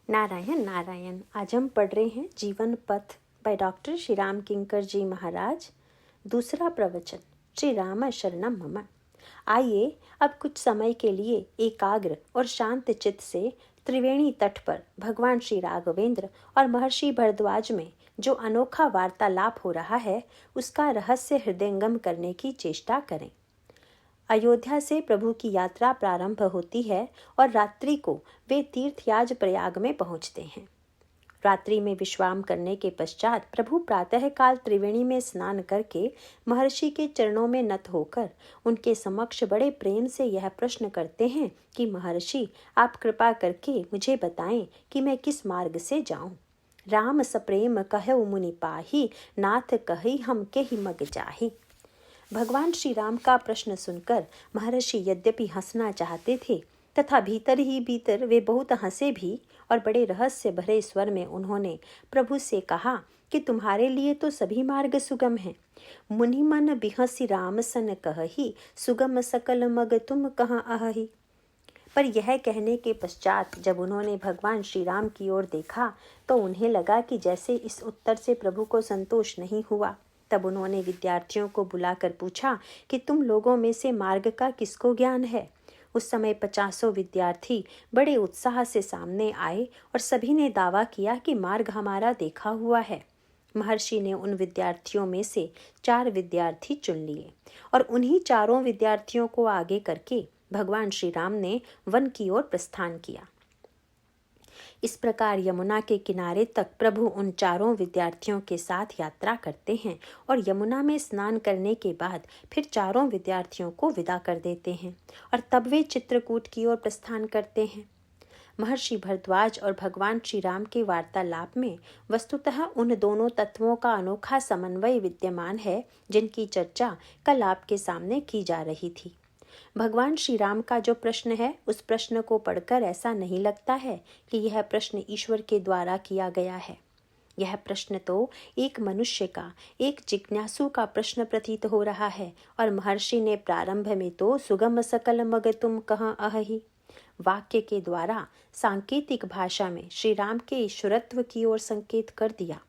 नारायण नारायण। आज हम पढ़ रहे हैं जीवन पथ बाय डॉक्टर श्री राम किंकर जी महाराज। दूसरा प्रवचन, श्री राम शरणम मम। आइए अब कुछ समय के लिए एकाग्र और शांत चित्त से त्रिवेणी तट पर भगवान श्री राघवेंद्र और महर्षि भरद्वाज में जो अनोखा वार्तालाप हो रहा है उसका रहस्य हृदयंगम करने की चेष्टा करें। अयोध्या से प्रभु की यात्रा प्रारंभ होती है और रात्रि को वे तीर्थयाज प्रयाग में पहुंचते हैं। रात्रि में विश्राम करने के पश्चात प्रभु प्रातःकाल त्रिवेणी में स्नान करके महर्षि के चरणों में नत होकर उनके समक्ष बड़े प्रेम से यह प्रश्न करते हैं कि महर्षि, आप कृपा करके मुझे बताएं कि मैं किस मार्ग से जाऊं। राम सप्रेम कहु मुनि पाही, नाथ कही हम के ही मग जाही। भगवान श्री राम का प्रश्न सुनकर महर्षि यद्यपि हंसना चाहते थे तथा भीतर ही भीतर वे बहुत हंसे भी और बड़े रहस्य भरे स्वर में उन्होंने प्रभु से कहा कि तुम्हारे लिए तो सभी मार्ग सुगम हैं। मुनि मन बिहसी राम सन कहही, सुगम सकल मग तुम कहाँ आहही। पर यह कहने के पश्चात जब उन्होंने भगवान श्री राम की ओर देखा तो उन्हें लगा कि जैसे इस उत्तर से प्रभु को संतोष नहीं हुआ। तब उन्होंने विद्यार्थियों को बुलाकर पूछा कि तुम लोगों में से मार्ग का किसको ज्ञान है। उस समय 50 विद्यार्थी बड़े उत्साह से सामने आए और सभी ने दावा किया कि मार्ग हमारा देखा हुआ है। महर्षि ने उन विद्यार्थियों में से 4 विद्यार्थी चुन लिए और उन्हीं चारों विद्यार्थियों को आगे करके भगवान श्री राम ने वन की ओर प्रस्थान किया। इस प्रकार यमुना के किनारे तक प्रभु उन चारों विद्यार्थियों के साथ यात्रा करते हैं और यमुना में स्नान करने के बाद फिर चारों विद्यार्थियों को विदा कर देते हैं और तब वे चित्रकूट की ओर प्रस्थान करते हैं। महर्षि भरद्वाज और भगवान श्री राम के वार्तालाप में वस्तुतः उन दोनों तत्वों का अनोखा समन्वय विद्यमान है जिनकी चर्चा कल आपके सामने की जा रही थी। भगवान श्री राम का जो प्रश्न है उस प्रश्न को पढ़कर ऐसा नहीं लगता है कि यह प्रश्न ईश्वर के द्वारा किया गया है। यह प्रश्न तो एक मनुष्य का, एक जिज्ञासु का प्रश्न प्रतीत हो रहा है और महर्षि ने प्रारंभ में तो सुगम सकल मग तुम कहाँ आहही वाक्य के द्वारा सांकेतिक भाषा में श्री राम के ईश्वरत्व की ओर संकेत कर दिया।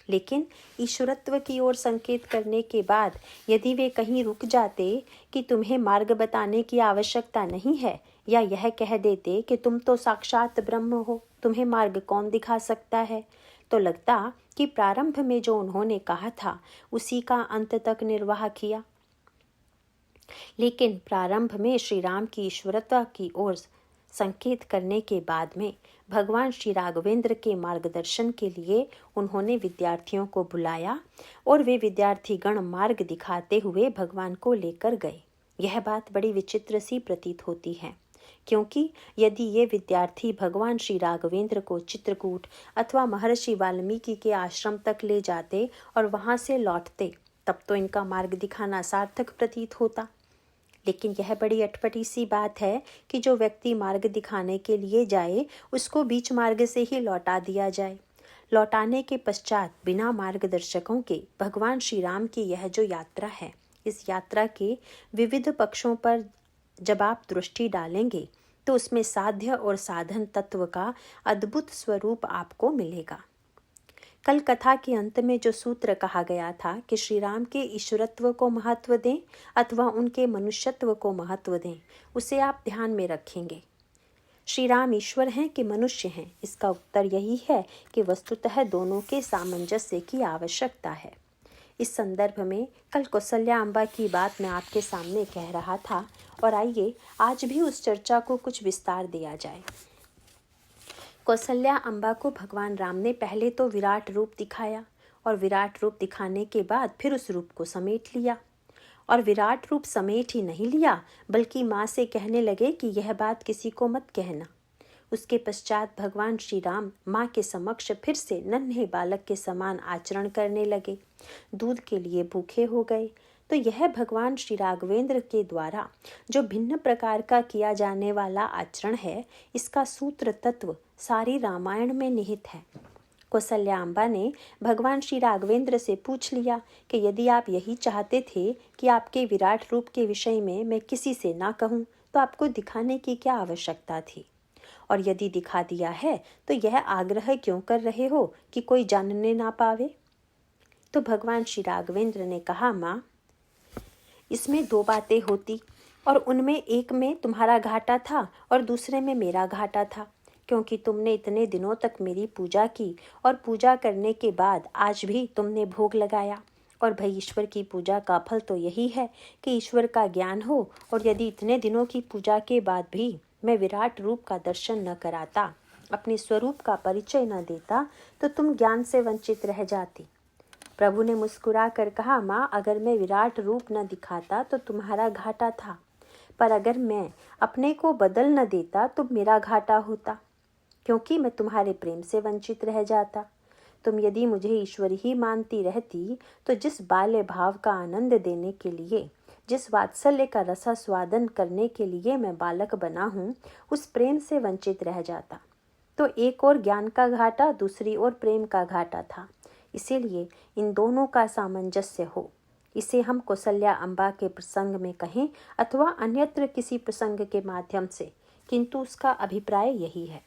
लेकिन ईश्वरत्व की ओर संकेत करने के बाद यदि वे कहीं रुक जाते कि तुम्हें मार्ग बताने की आवश्यकता नहीं है या यह कह देते कि तुम तो साक्षात ब्रह्म हो, तुम्हें मार्ग कौन दिखा सकता है, तो लगता कि प्रारंभ में जो उन्होंने कहा था उसी का अंत तक निर्वाह किया। लेकिन प्रारंभ में श्री राम की ईश्वरत्व की ओर संकेत करने के बाद में भगवान श्री राघवेंद्र के मार्गदर्शन के लिए उन्होंने विद्यार्थियों को बुलाया और वे विद्यार्थी गण मार्ग दिखाते हुए भगवान को लेकर गए। यह बात बड़ी विचित्र सी प्रतीत होती है, क्योंकि यदि ये विद्यार्थी भगवान श्री राघवेंद्र को चित्रकूट अथवा महर्षि वाल्मीकि के आश्रम तक ले जाते और वहां से लौटते तब तो इनका मार्ग दिखाना सार्थक प्रतीत होता। लेकिन यह बड़ी अटपटी सी बात है कि जो व्यक्ति मार्ग दिखाने के लिए जाए उसको बीच मार्ग से ही लौटा दिया जाए। लौटाने के पश्चात बिना मार्गदर्शकों के भगवान श्री राम की यह जो यात्रा है, इस यात्रा के विविध पक्षों पर जब आप दृष्टि डालेंगे तो उसमें साध्य और साधन तत्व का अद्भुत स्वरूप आपको मिलेगा। कल कथा के अंत में जो सूत्र कहा गया था कि श्री राम के ईश्वरत्व को महत्व दें अथवा उनके मनुष्यत्व को महत्व दें, उसे आप ध्यान में रखेंगे। श्री राम ईश्वर हैं कि मनुष्य हैं, इसका उत्तर यही है कि वस्तुतः दोनों के सामंजस्य की आवश्यकता है। इस संदर्भ में कल कौसल्या अम्बा की बात मैं आपके सामने कह रहा था और आइए आज भी उस चर्चा को कुछ विस्तार दिया जाए। कौसल्या अम्बा को भगवान राम ने पहले तो विराट रूप दिखाया और विराट रूप दिखाने के बाद फिर उस रूप को समेट लिया और विराट रूप समेट ही नहीं लिया बल्कि माँ से कहने लगे कि यह बात किसी को मत कहना। उसके पश्चात भगवान श्री राम माँ के समक्ष फिर से नन्हे बालक के समान आचरण करने लगे, दूध के लिए भूखे हो गए। तो यह भगवान श्री राघवेंद्र के द्वारा जो भिन्न प्रकार का किया जाने वाला आचरण है, इसका सूत्र तत्व सारी रामायण में निहित है। कौसल्या अम्बा ने भगवान श्री राघवेंद्र से पूछ लिया कि यदि आप यही चाहते थे कि आपके विराट रूप के विषय में मैं किसी से ना कहूँ तो आपको दिखाने की क्या आवश्यकता थी। और यदि दिखा दिया है तो यह आग्रह क्यों कर रहे हो कि कोई जानने ना पावे? तो भगवान श्री राघवेंद्र ने कहा, माँ, इसमें दो बातें होती और उनमें एक में तुम्हारा घाटा था और दूसरे में मेरा घाटा था, क्योंकि तुमने इतने दिनों तक मेरी पूजा की और पूजा करने के बाद आज भी तुमने भोग लगाया। और भाई, ईश्वर की पूजा का फल तो यही है कि ईश्वर का ज्ञान हो। और यदि इतने दिनों की पूजा के बाद भी मैं विराट रूप का दर्शन न कराता, अपने स्वरूप का परिचय न देता, तो तुम ज्ञान से वंचित रह जाती। प्रभु ने मुस्कुरा कर कहा, माँ, अगर मैं विराट रूप न दिखाता तो तुम्हारा घाटा था, पर अगर मैं अपने को बदल न देता तो मेरा घाटा होता, क्योंकि मैं तुम्हारे प्रेम से वंचित रह जाता। तुम यदि मुझे ईश्वर ही मानती रहती तो जिस बाल्य भाव का आनंद देने के लिए, जिस वात्सल्य का रसास्वादन करने के लिए मैं बालक बना हूँ, उस प्रेम से वंचित रह जाता। तो एक और ज्ञान का घाटा, दूसरी ओर प्रेम का घाटा था। इसीलिए इन दोनों का सामंजस्य हो। इसे हम कौसल्या अम्बा के प्रसंग में कहें अथवा अन्यत्र किसी प्रसंग के माध्यम से, किंतु उसका अभिप्राय यही है।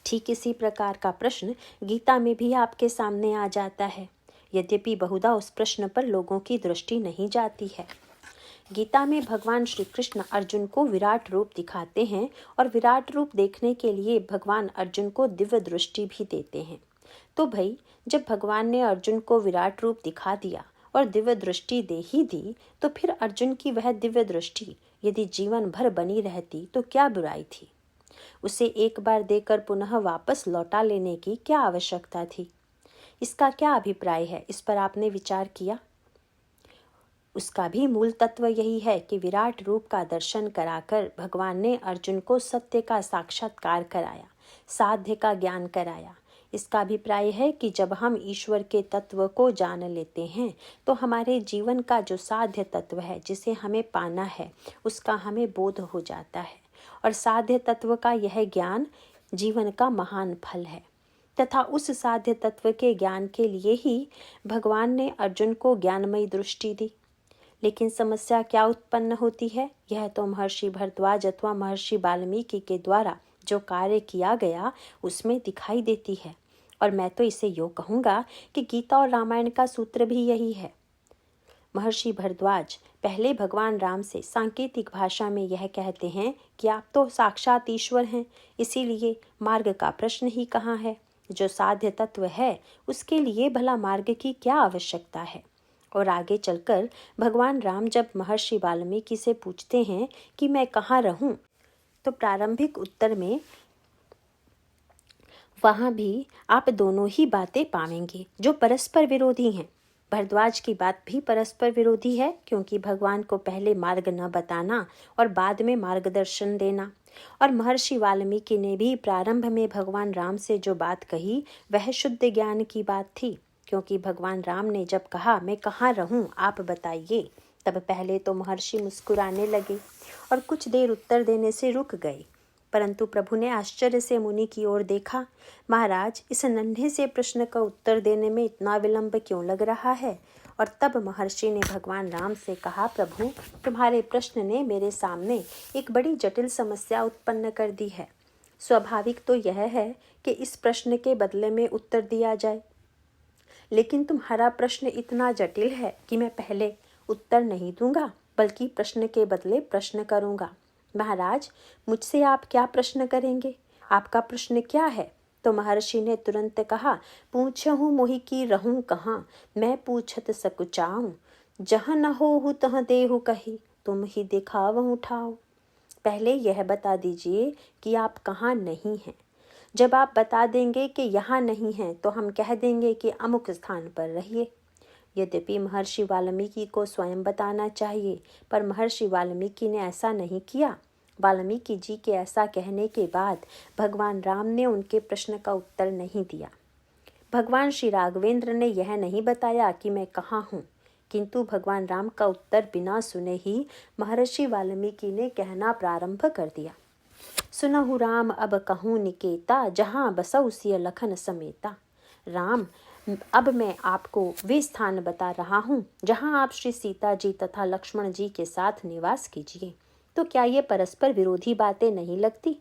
ठीक इसी प्रकार का प्रश्न गीता में भी आपके सामने आ जाता है, यद्यपि बहुधा उस प्रश्न पर लोगों की दृष्टि नहीं जाती है। गीता में भगवान श्री कृष्ण अर्जुन को विराट रूप दिखाते हैं और विराट रूप देखने के लिए भगवान अर्जुन को दिव्य दृष्टि भी देते हैं। तो भाई, जब भगवान ने अर्जुन को विराट रूप दिखा दिया और दिव्य दृष्टि दे ही दी, तो फिर अर्जुन की वह दिव्य दृष्टि यदि जीवन भर बनी रहती तो क्या बुराई थी? उसे एक बार देकर पुनः वापस लौटा लेने की क्या आवश्यकता थी? इसका क्या अभिप्राय है, इस पर आपने विचार किया? उसका भी मूल तत्व यही है कि विराट रूप का दर्शन कराकर भगवान ने अर्जुन को सत्य का साक्षात्कार कराया, साध्य का ज्ञान कराया। इसका अभिप्राय है कि जब हम ईश्वर के तत्व को जान लेते हैं तो हमारे जीवन का जो साध्य तत्व है, जिसे हमें पाना है, उसका हमें बोध हो जाता है। और साध्य तत्व का यह ज्ञान जीवन का महान फल है, तथा उस साध्य तत्व के ज्ञान के लिए ही भगवान ने अर्जुन को ज्ञानमयी दृष्टि दी। लेकिन समस्या क्या उत्पन्न होती है, यह तो महर्षि भरद्वाज अथवा महर्षि वाल्मीकि के द्वारा जो कार्य किया गया उसमें दिखाई देती है। और मैं तो इसे यूँ कहूँगा कि गीता और रामायण का सूत्र भी यही है। महर्षि भरद्वाज पहले भगवान राम से सांकेतिक भाषा में यह कहते हैं कि आप तो साक्षात ईश्वर हैं, इसीलिए मार्ग का प्रश्न ही कहाँ है। जो साध्य तत्व है उसके लिए भला मार्ग की क्या आवश्यकता है? और आगे चलकर भगवान राम जब महर्षि वाल्मीकि से पूछते हैं कि मैं कहाँ रहूं, तो प्रारंभिक उत्तर में वहाँ भी आप दोनों ही बातें पाएंगे जो परस्पर विरोधी हैं। भरद्वाज की बात भी परस्पर विरोधी है, क्योंकि भगवान को पहले मार्ग न बताना और बाद में मार्गदर्शन देना। और महर्षि वाल्मीकि ने भी प्रारंभ में भगवान राम से जो बात कही वह शुद्ध ज्ञान की बात थी, क्योंकि भगवान राम ने जब कहा मैं कहाँ रहूं आप बताइए, तब पहले तो महर्षि मुस्कुराने लगे और कुछ देर उत्तर देने से रुक गए। परंतु प्रभु ने आश्चर्य से मुनि की ओर देखा। महाराज, इस नन्हे से प्रश्न का उत्तर देने में इतना विलंब क्यों लग रहा है? और तब महर्षि ने भगवान राम से कहा, प्रभु, तुम्हारे प्रश्न ने मेरे सामने एक बड़ी जटिल समस्या उत्पन्न कर दी है। स्वाभाविक तो यह है कि इस प्रश्न के बदले में उत्तर दिया जाए, लेकिन तुम्हारा प्रश्न इतना जटिल है कि मैं पहले उत्तर नहीं दूंगा, बल्कि प्रश्न के बदले प्रश्न करूंगा। महाराज, मुझसे आप क्या प्रश्न करेंगे? आपका प्रश्न क्या है? तो महर्षि ने तुरंत कहा, पूछहूँ मोहि की रहूँ कहाँ, मैं पूछत सकुचाऊँ, जहाँ न होहु तहाँ देहु कही, तुम ही दिखावहु ठाऊ। पहले यह बता दीजिए कि आप कहाँ नहीं हैं। जब आप बता देंगे कि यहाँ नहीं हैं, तो हम कह देंगे कि अमुक स्थान पर रहिए। यद्यपि महर्षि वाल्मीकि को स्वयं बताना चाहिए, पर महर्षि वाल्मीकि ने ऐसा नहीं किया। वाल्मीकि जी के ऐसा कहने के बाद भगवान राम ने उनके प्रश्न का उत्तर नहीं दिया। भगवान श्री राघवेंद्र ने यह नहीं बताया कि मैं कहाँ हूँ, किंतु भगवान राम का उत्तर बिना सुने ही महर्षि वाल्मीकि ने कहना प्रारंभ कर दिया। सुनहु राम अब कहूँ निकेता, जहाँ बसौ सिय लखन समेता। राम, अब मैं आपको वे स्थान बता रहा हूँ जहाँ आप श्री सीता जी तथा लक्ष्मण जी के साथ निवास कीजिए। तो क्या ये परस्पर विरोधी बातें नहीं लगती?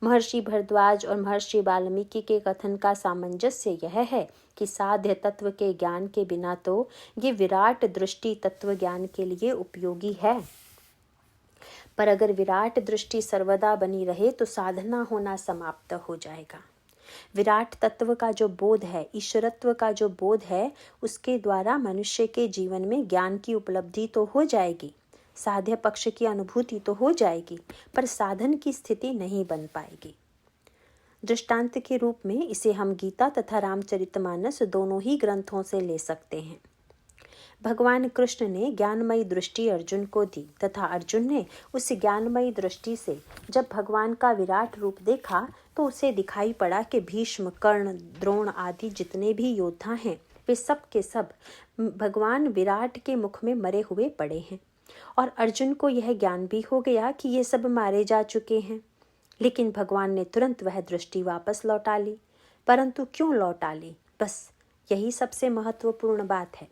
महर्षि भरद्वाज और महर्षि वाल्मीकि के कथन का सामंजस्य यह है कि साध्य तत्व के ज्ञान के बिना तो ये विराट दृष्टि तत्व ज्ञान के लिए उपयोगी है, पर अगर विराट दृष्टि सर्वदा बनी रहे तो साधना होना समाप्त हो जाएगा। विराट तत्व का जो बोध है, ईश्वरत्व का जो बोध है, उसके द्वारा मनुष्य के जीवन में ज्ञान की उपलब्धि तो हो जाएगी, साध्य पक्ष की अनुभूति तो हो जाएगी, पर साधन की स्थिति नहीं बन पाएगी। दृष्टांत के रूप में इसे हम गीता तथा रामचरितमानस दोनों ही ग्रंथों से ले सकते हैं। भगवान कृष्ण ने ज्ञानमयी दृष्टि अर्जुन को दी तथा अर्जुन ने उस ज्ञानमयी दृष्टि से जब भगवान का विराट रूप देखा तो उसे दिखाई पड़ा कि भीष्म, कर्ण, द्रोण आदि जितने भी योद्धा हैं वे सब के सब भगवान विराट के मुख में मरे हुए पड़े हैं। और अर्जुन को यह ज्ञान भी हो गया कि ये सब मारे जा चुके हैं, लेकिन भगवान ने तुरंत वह दृष्टि वापस लौटा ली। परंतु क्यों लौटा ली? बस यही सबसे महत्वपूर्ण बात है।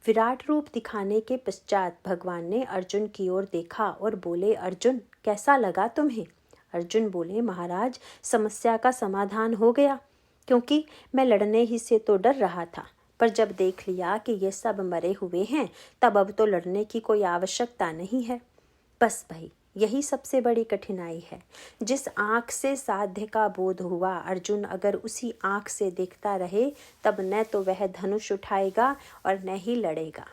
विराट रूप दिखाने के पश्चात भगवान ने अर्जुन की ओर देखा और बोले, अर्जुन कैसा लगा तुम्हें? अर्जुन बोले, महाराज समस्या का समाधान हो गया, क्योंकि मैं लड़ने ही से तो डर रहा था, पर जब देख लिया कि ये सब मरे हुए हैं तब अब तो लड़ने की कोई आवश्यकता नहीं है। बस भाई यही सबसे बड़ी कठिनाई है। जिस आँख से साध्य का बोध हुआ, अर्जुन अगर उसी आँख से देखता रहे तब न तो वह धनुष उठाएगा और न ही लड़ेगा,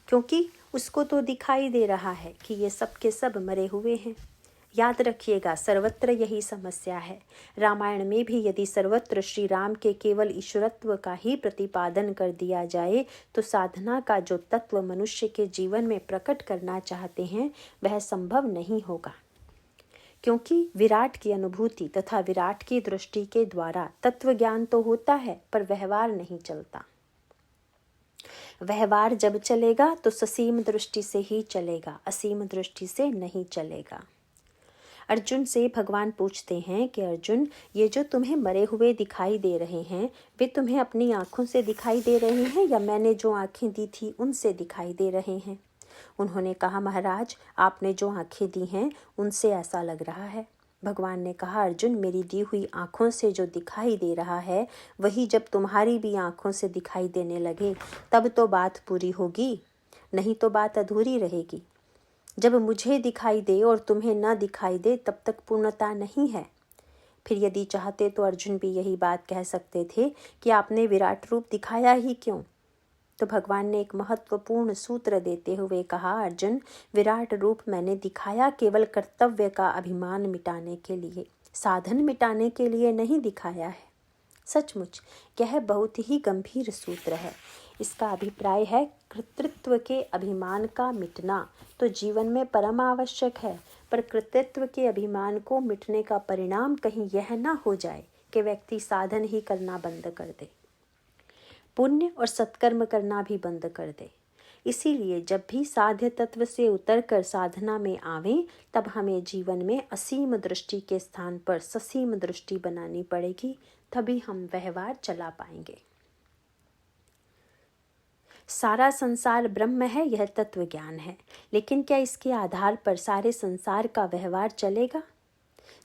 क्योंकि उसको तो दिखाई दे रहा है कि ये सब के सब मरे हुए हैं। याद रखिएगा, सर्वत्र यही समस्या है। रामायण में भी यदि सर्वत्र श्री राम के केवल ईश्वरत्व का ही प्रतिपादन कर दिया जाए तो साधना का जो तत्व मनुष्य के जीवन में प्रकट करना चाहते हैं वह संभव नहीं होगा, क्योंकि विराट की अनुभूति तथा विराट की दृष्टि के द्वारा तत्व ज्ञान तो होता है पर व्यवहार नहीं चलता। व्यवहार जब चलेगा तो ससीम दृष्टि से ही चलेगा, असीम दृष्टि से नहीं चलेगा। अर्जुन से भगवान पूछते हैं कि अर्जुन, ये जो तुम्हें मरे हुए दिखाई दे रहे हैं वे तुम्हें अपनी आँखों से दिखाई दे रहे हैं या मैंने जो आँखें दी थी उनसे दिखाई दे रहे हैं? उन्होंने कहा, महाराज आपने जो आँखें दी हैं उनसे ऐसा लग रहा है। भगवान ने कहा, अर्जुन मेरी दी हुई आँखों से जो दिखाई दे रहा है वही जब तुम्हारी भी आँखों से दिखाई देने लगे तब तो बात पूरी होगी, नहीं तो बात अधूरी रहेगी। जब मुझे दिखाई दे और तुम्हें न दिखाई दे तब तक पूर्णता नहीं है। फिर यदि चाहते तो अर्जुन भी यही बात कह सकते थे कि आपने विराट रूप दिखाया ही क्यों? तो भगवान ने एक महत्वपूर्ण सूत्र देते हुए कहा, अर्जुन विराट रूप मैंने दिखाया केवल कर्तव्य का अभिमान मिटाने के लिए, साधन मिटाने के लिए नहीं दिखाया है। सचमुच यह बहुत ही गंभीर सूत्र है। इसका अभिप्राय है कर्तृत्व के अभिमान का मिटना तो जीवन में परम आवश्यक है, पर कर्तृत्व के अभिमान को मिटने का परिणाम कहीं यह ना हो जाए कि व्यक्ति साधन ही करना बंद कर दे, पुण्य और सत्कर्म करना भी बंद कर दे। इसीलिए जब भी साध्य तत्व से उतरकर साधना में आवें तब हमें जीवन में असीम दृष्टि के स्थान पर ससीम दृष्टि बनानी पड़ेगी, तभी हम व्यवहार चला पाएंगे। सारा संसार ब्रह्म है, यह तत्व ज्ञान है, लेकिन क्या इसके आधार पर सारे संसार का व्यवहार चलेगा?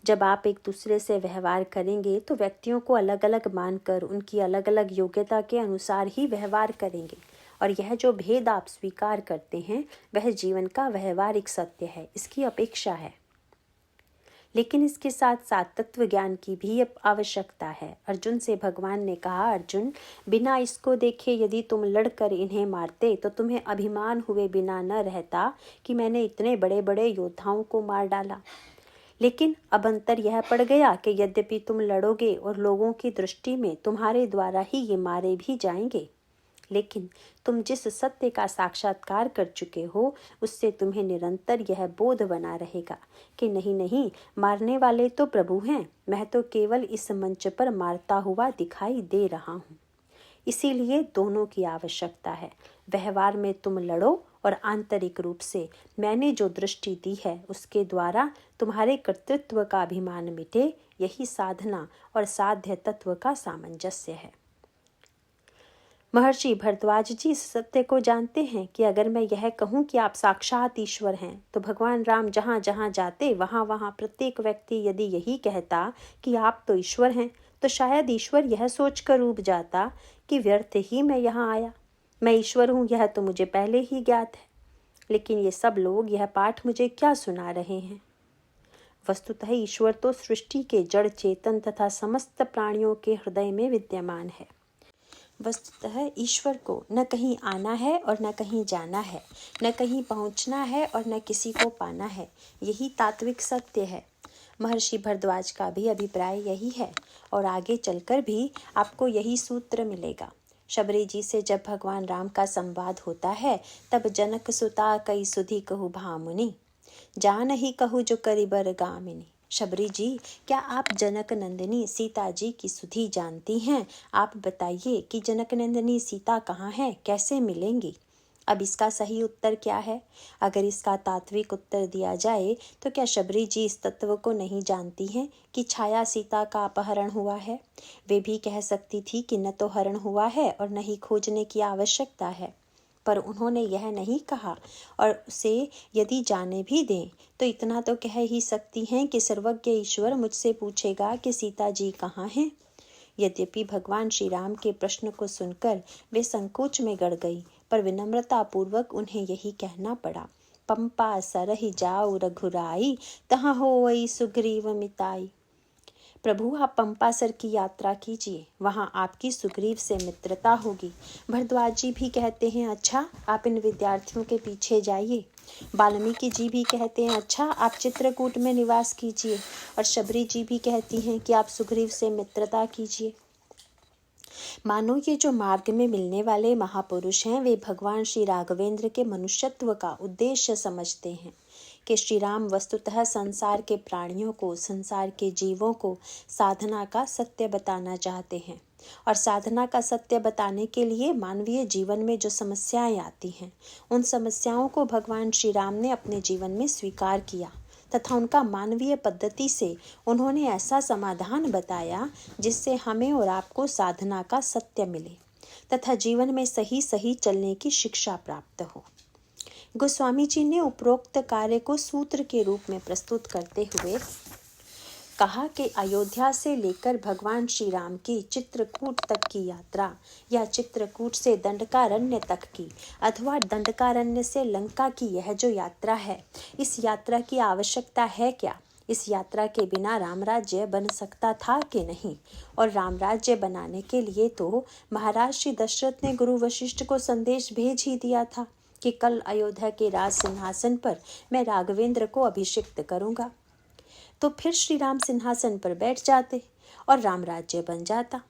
जब आप एक दूसरे से व्यवहार करेंगे तो व्यक्तियों को अलग अलग मानकर उनकी अलग अलग योग्यता के अनुसार ही व्यवहार करेंगे, और यह जो भेद आप स्वीकार करते हैं वह जीवन का व्यवहारिक सत्य है, इसकी अपेक्षा है। लेकिन इसके साथ साथ तत्व ज्ञान की भी आवश्यकता है। अर्जुन से भगवान ने कहा, अर्जुन बिना इसको देखे यदि तुम लड़कर इन्हें मारते तो तुम्हें अभिमान हुए बिना न रहता कि मैंने इतने बड़े बड़े योद्धाओं को मार डाला। लेकिन अब अंतर यह पड़ गया कि यद्यपि तुम लड़ोगे और लोगों की दृष्टि में तुम्हारे द्वारा ही ये मारे भी जाएंगे, लेकिन तुम जिस सत्य का साक्षात्कार कर चुके हो उससे तुम्हें निरंतर यह बोध बना रहेगा कि नहीं नहीं, मारने वाले तो प्रभु हैं, मैं तो केवल इस मंच पर मारता हुआ दिखाई दे रहा हूँ। इसीलिए दोनों की आवश्यकता है। व्यवहार में तुम लड़ो और आंतरिक रूप से मैंने जो दृष्टि दी है उसके द्वारा तुम्हारे कर्तृत्व का अभिमान मिटे, यही साधना और साध्य तत्व का सामंजस्य है। महर्षि भरद्वाज जी इस सत्य को जानते हैं कि अगर मैं यह कहूँ कि आप साक्षात ईश्वर हैं, तो भगवान राम जहाँ जहाँ जाते वहाँ वहाँ प्रत्येक व्यक्ति यदि यही कहता कि आप तो ईश्वर हैं, तो शायद ईश्वर यह सोचकर ऊब जाता कि व्यर्थ ही मैं यहाँ आया। मैं ईश्वर हूँ यह तो मुझे पहले ही ज्ञात है, लेकिन ये सब लोग यह पाठ मुझे क्या सुना रहे हैं। वस्तुतः ईश्वर तो सृष्टि के जड़ चेतन तथा समस्त प्राणियों के हृदय में विद्यमान है। वस्तुतः ईश्वर को न कहीं आना है और न कहीं जाना है, न कहीं पहुंचना है और न किसी को पाना है। यही तात्विक सत्य है। महर्षि भरद्वाज का भी अभिप्राय यही है और आगे चलकर भी आपको यही सूत्र मिलेगा। शबरी जी से जब भगवान राम का संवाद होता है, तब जनक सुता कई सुधि कहु भामुनि, जान ही कहु जो करिबर गामिनी। शबरी जी, क्या आप जनक नंदिनी सीता जी की सुधि जानती हैं? आप बताइए कि जनक नंदिनी सीता कहाँ है, कैसे मिलेंगी? अब इसका सही उत्तर क्या है? अगर इसका तात्विक उत्तर दिया जाए तो क्या शबरी जी इस तत्व को नहीं जानती हैं कि छाया सीता का अपहरण हुआ है? वे भी कह सकती थी कि न तो हरण हुआ है और न ही खोजने की आवश्यकता है, पर उन्होंने यह नहीं कहा। और उसे यदि जाने भी दें तो इतना तो कह ही सकती हैं कि सर्वज्ञ ईश्वर मुझसे पूछेगा कि सीता जी कहाँ हैं। यद्यपि भगवान श्री राम के प्रश्न को सुनकर वे संकोच में गड़ गई, पर विनम्रता पूर्वक उन्हें यही कहना पड़ा, पंपा सरहि जाऊ रघुराई, तहाँ होई सुग्रीव मिताई। प्रभु, आप पंपासर की यात्रा कीजिए, वहाँ आपकी सुग्रीव से मित्रता होगी। भरद्वाज जी भी कहते हैं, अच्छा आप इन विद्यार्थियों के पीछे जाइए। वाल्मीकि जी भी कहते हैं, अच्छा आप चित्रकूट में निवास कीजिए। और शबरी जी भी कहती हैं कि आप सुग्रीव से मित्रता कीजिए। मानो ये जो मार्ग में मिलने वाले महापुरुष हैं, वे भगवान श्री राघवेंद्र के मनुष्यत्व का उद्देश्य समझते हैं कि श्री राम वस्तुतः संसार के प्राणियों को, संसार के जीवों को साधना का सत्य बताना चाहते हैं। और साधना का सत्य बताने के लिए मानवीय जीवन में जो समस्याएं आती हैं, उन समस्याओं को भगवान श्री राम ने अपने जीवन में स्वीकार किया तथा उनका मानवीय पद्धति से उन्होंने ऐसा समाधान बताया जिससे हमें और आपको साधना का सत्य मिले तथा जीवन में सही सही चलने की शिक्षा प्राप्त हो। गोस्वामी जी ने उपरोक्त कार्य को सूत्र के रूप में प्रस्तुत करते हुए कहा कि अयोध्या से लेकर भगवान श्री राम की चित्रकूट तक की यात्रा, या चित्रकूट से दंडकारण्य तक की अथवा दंडकारण्य से लंका की यह जो यात्रा है, इस यात्रा की आवश्यकता है क्या? इस यात्रा के बिना रामराज्य बन सकता था कि नहीं? और रामराज्य बनाने के लिए तो महाराज श्री दशरथ ने गुरु वशिष्ठ को संदेश भेज ही दिया था कि कल अयोध्या के राज सिंहासन पर मैं राघवेंद्र को अभिषिक्त करूंगा। तो फिर श्री राम सिंहासन पर बैठ जाते और रामराज्य बन जाता।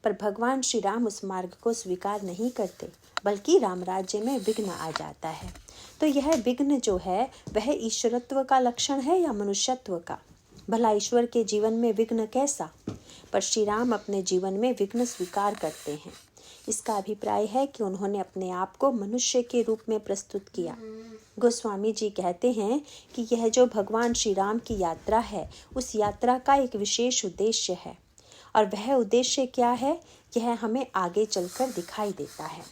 पर भगवान श्री राम उस मार्ग को स्वीकार नहीं करते, बल्कि रामराज्य में विघ्न आ जाता है। तो यह विघ्न जो है वह ईश्वरत्व का लक्षण है या मनुष्यत्व का? भला ईश्वर के जीवन में विघ्न कैसा? पर श्री राम अपने जीवन में विघ्न स्वीकार करते हैं। इसका अभिप्राय है कि उन्होंने अपने आप को मनुष्य के रूप में प्रस्तुत किया। गोस्वामी जी कहते हैं कि यह जो भगवान श्री राम की यात्रा है, उस यात्रा का एक विशेष उद्देश्य है, और वह उद्देश्य क्या है यह हमें आगे चलकर दिखाई देता है।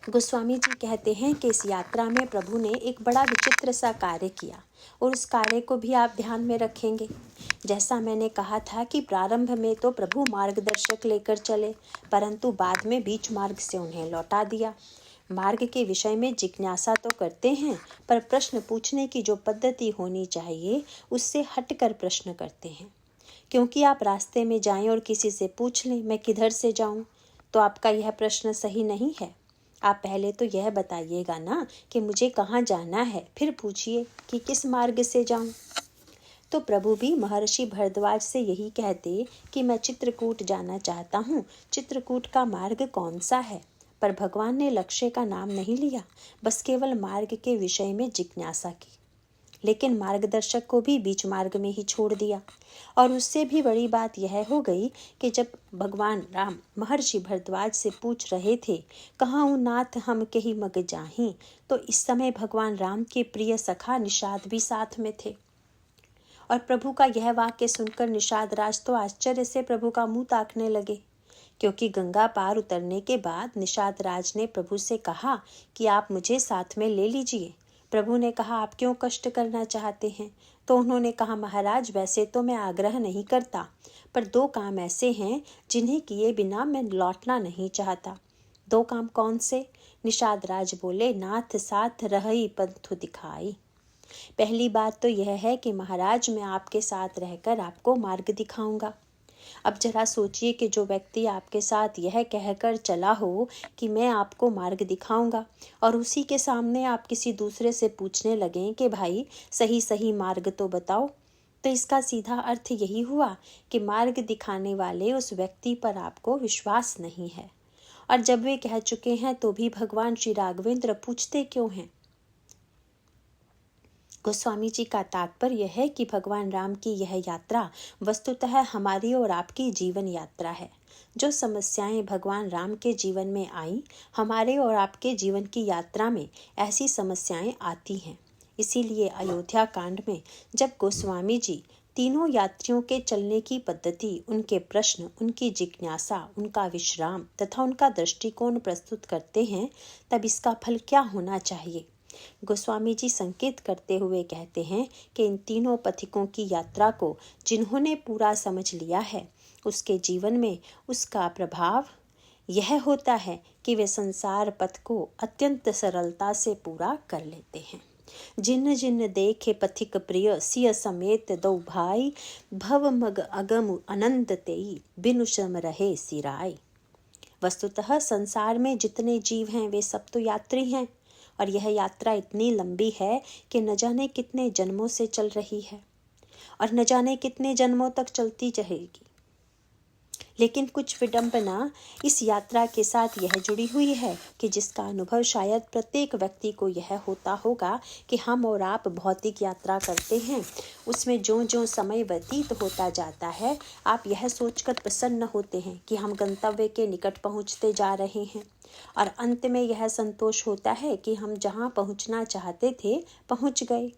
गोस्वामी जी कहते हैं कि इस यात्रा में प्रभु ने एक बड़ा विचित्र सा कार्य किया, और उस कार्य को भी आप ध्यान में रखेंगे। जैसा मैंने कहा था कि प्रारंभ में तो प्रभु मार्गदर्शक लेकर चले, परंतु बाद में बीच मार्ग से उन्हें लौटा दिया। मार्ग के विषय में जिज्ञासा तो करते हैं, पर प्रश्न पूछने की जो पद्धति होनी चाहिए उससे हटकर प्रश्न करते हैं। क्योंकि आप रास्ते में जाएं और किसी से पूछ लें मैं किधर से जाऊं, तो आपका यह प्रश्न सही नहीं है। आप पहले तो यह बताइएगा ना कि मुझे कहाँ जाना है, फिर पूछिए कि किस मार्ग से जाऊं। तो प्रभु भी महर्षि भरद्वाज से यही कहते कि मैं चित्रकूट जाना चाहता हूँ, चित्रकूट का मार्ग कौन सा है? पर भगवान ने लक्ष्य का नाम नहीं लिया, बस केवल मार्ग के विषय में जिज्ञासा की। लेकिन मार्गदर्शक को भी बीच मार्ग में ही छोड़ दिया। और उससे भी बड़ी बात यह हो गई कि जब भगवान राम महर्षि भरद्वाज से पूछ रहे थे कहाँ नाथ हम कहीं मग जाहीं, तो इस समय भगवान राम के प्रिय सखा निषाद भी साथ में थे। और प्रभु का यह वाक्य सुनकर निषाद राज तो आश्चर्य से प्रभु का मुंह ताकने लगे क्योंकि गंगा पार उतरने के बाद निषाद राज ने प्रभु से कहा कि आप मुझे साथ में ले लीजिए। प्रभु ने कहा, आप क्यों कष्ट करना चाहते हैं? तो उन्होंने कहा, महाराज वैसे तो मैं आग्रह नहीं करता, पर 2 काम ऐसे हैं जिन्हें किए बिना मैं लौटना नहीं चाहता। 2 काम कौन से? निषाद राज बोले, नाथ साथ रही पंथु दिखाई। पहली बात तो यह है कि महाराज मैं आपके साथ रहकर आपको मार्ग दिखाऊंगा। अब जरा सोचिए कि जो व्यक्ति आपके साथ यह कहकर चला हो कि मैं आपको मार्ग दिखाऊंगा, और उसी के सामने आप किसी दूसरे से पूछने लगें कि भाई सही सही मार्ग तो बताओ, तो इसका सीधा अर्थ यही हुआ कि मार्ग दिखाने वाले उस व्यक्ति पर आपको विश्वास नहीं है। और जब वे कह चुके हैं तो भी भगवान श्री राघवेंद्र पूछते क्यों हैं? गोस्वामी जी का तात्पर्य है कि भगवान राम की यह यात्रा वस्तुतः हमारी और आपकी जीवन यात्रा है। जो समस्याएं भगवान राम के जीवन में आई, हमारे और आपके जीवन की यात्रा में ऐसी समस्याएं आती हैं। इसीलिए अयोध्या कांड में जब गोस्वामी जी तीनों यात्रियों के चलने की पद्धति, उनके प्रश्न, उनकी जिज्ञासा, उनका विश्राम तथा उनका दृष्टिकोण प्रस्तुत करते हैं, तब इसका फल क्या होना चाहिए? गोस्वामी जी संकेत करते हुए कहते हैं कि इन तीनों पथिकों की यात्रा को जिन्होंने पूरा समझ लिया है, उसके जीवन में उसका प्रभाव यह होता है कि वे संसार पथ को अत्यंत सरलता से पूरा कर लेते हैं। जिन जिन देखे पथिक प्रिय सिय समेत दो भाई, भव मग अगम अनंत तेई बिनु श्रम रहे सिराय। वस्तुतः संसार में जितने जीव हैं वे सब तो यात्री हैं, और यह यात्रा इतनी लंबी है कि न जाने कितने जन्मों से चल रही है और न जाने कितने जन्मों तक चलती रहेगी। लेकिन कुछ विडंबना इस यात्रा के साथ यह जुड़ी हुई है कि जिसका अनुभव शायद प्रत्येक व्यक्ति को यह होता होगा कि हम और आप भौतिक यात्रा करते हैं, उसमें जो जो समय व्यतीत होता जाता है, आप यह सोचकर प्रसन्न होते हैं कि हम गंतव्य के निकट पहुंचते जा रहे हैं, और अंत में यह संतोष होता है कि हम जहां पहुंचना चाहते थे पहुंच गए।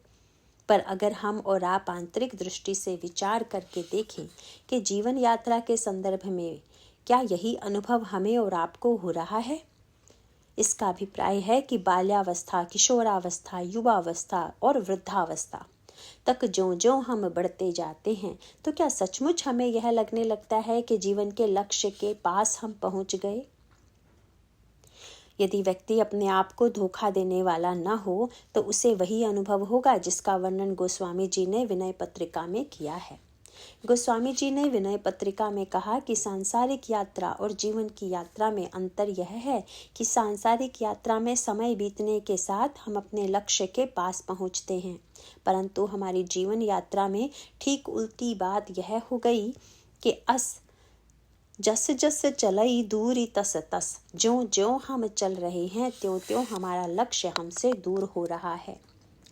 पर अगर हम और आप आंतरिक दृष्टि से विचार करके देखें कि जीवन यात्रा के संदर्भ में क्या यही अनुभव हमें और आपको हो रहा है? इसका अभिप्राय है कि बाल्यावस्था, किशोरावस्था, युवावस्था और वृद्धावस्था तक जो जो हम बढ़ते जाते हैं, तो क्या सचमुच हमें यह लगने लगता है कि जीवन के लक्ष्य के पास हम पहुंच गए? यदि व्यक्ति अपने आप को धोखा देने वाला न हो तो उसे वही अनुभव होगा जिसका वर्णन गोस्वामी जी ने विनय पत्रिका में किया है। गोस्वामी जी ने विनय पत्रिका में कहा कि सांसारिक यात्रा और जीवन की यात्रा में अंतर यह है कि सांसारिक यात्रा में समय बीतने के साथ हम अपने लक्ष्य के पास पहुंचते हैं, परंतु हमारी जीवन यात्रा में ठीक उल्टी बात यह हो गई कि जस जस चलई दूरी तस तस, ज्यों ज्यों हम चल रहे हैं त्यों त्यों हमारा लक्ष्य हमसे दूर हो रहा है।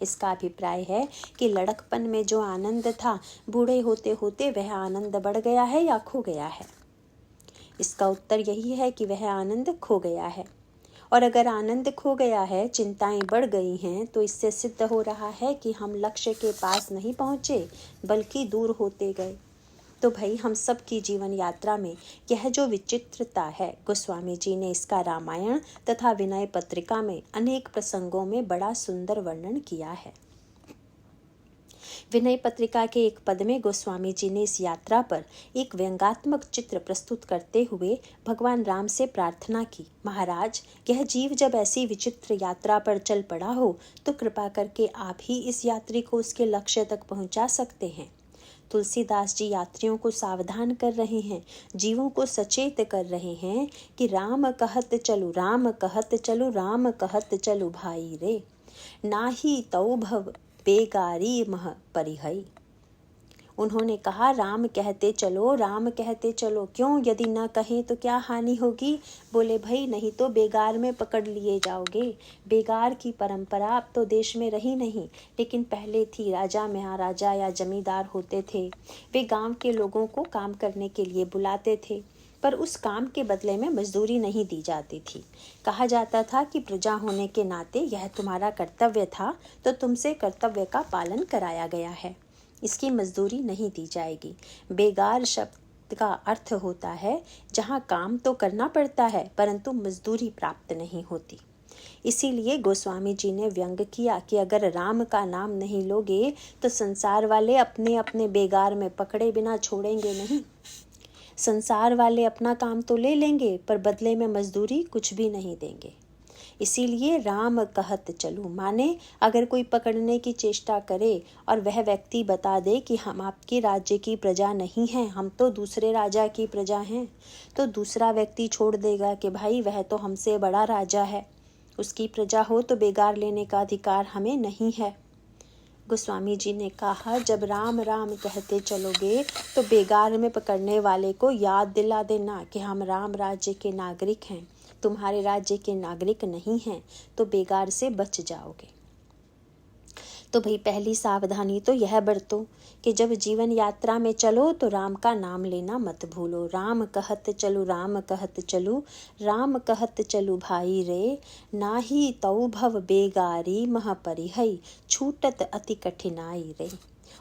इसका अभिप्राय है कि लड़कपन में जो आनंद था, बूढ़े होते होते वह आनंद बढ़ गया है या खो गया है? इसका उत्तर यही है कि वह आनंद खो गया है। और अगर आनंद खो गया है, चिंताएं बढ़ गई हैं, तो इससे सिद्ध हो रहा है कि हम लक्ष्य के पास नहीं पहुंचे बल्कि दूर होते गए। तो भाई हम सब की जीवन यात्रा में यह जो विचित्रता है, गोस्वामी जी ने इसका रामायण तथा विनय पत्रिका में अनेक प्रसंगों में बड़ा सुंदर वर्णन किया है। विनय पत्रिका के एक पद में गोस्वामी जी ने इस यात्रा पर एक व्यंग्यात्मक चित्र प्रस्तुत करते हुए भगवान राम से प्रार्थना की, महाराज यह जीव जब ऐसी विचित्र यात्रा पर चल पड़ा हो तो कृपा करके आप ही इस यात्री को उसके लक्ष्य तक पहुंचा सकते हैं। तुलसीदास जी यात्रियों को सावधान कर रहे हैं, जीवों को सचेत कर रहे हैं कि राम कहत चलु, राम कहत चलु, राम कहत चलु भाई रे, नाही तौ भव बेगारी मह परिहई। उन्होंने कहा, राम कहते चलो, राम कहते चलो, क्यों? यदि न कहें तो क्या हानि होगी? बोले, भाई नहीं तो बेगार में पकड़ लिए जाओगे। बेगार की परंपरा अब तो देश में रही नहीं, लेकिन पहले थी। राजा महाराजा या जमींदार होते थे, वे गांव के लोगों को काम करने के लिए बुलाते थे, पर उस काम के बदले में मजदूरी नहीं दी जाती थी। कहा जाता था कि प्रजा होने के नाते यह तुम्हारा कर्तव्य था, तो तुमसे कर्तव्य का पालन कराया गया है, इसकी मजदूरी नहीं दी जाएगी। बेगार शब्द शब्द का अर्थ होता है जहाँ काम तो करना पड़ता है परंतु मजदूरी प्राप्त नहीं होती। इसीलिए गोस्वामी जी ने व्यंग किया कि अगर राम का नाम नहीं लोगे तो संसार वाले अपने अपने बेगार में पकड़े बिना छोड़ेंगे नहीं। संसार वाले अपना काम तो ले लेंगे पर बदले में मजदूरी कुछ भी नहीं देंगे। इसीलिए राम कहत चलूं, माने अगर कोई पकड़ने की चेष्टा करे और वह व्यक्ति बता दे कि हम आपके राज्य की प्रजा नहीं हैं, हम तो दूसरे राजा की प्रजा हैं, तो दूसरा व्यक्ति छोड़ देगा कि भाई वह तो हमसे बड़ा राजा है, उसकी प्रजा हो तो बेगार लेने का अधिकार हमें नहीं है। गोस्वामी जी ने कहा जब राम राम कहते चलोगे तो बेगार में पकड़ने वाले को याद दिला देना कि हम राम राज्य के नागरिक हैं, तुम्हारे राज्य के नागरिक नहीं हैं, तो बेगार से बच जाओगे। तो भाई पहली सावधानी तो यह बरतो कि जब जीवन यात्रा में चलो तो राम का नाम लेना मत भूलो। राम कहत चलू, राम कहत चलू, राम कहत चलू भाई रे, नाही तऊ भव बेगारी मह परिहई, छूटत अति कठिनाई रे।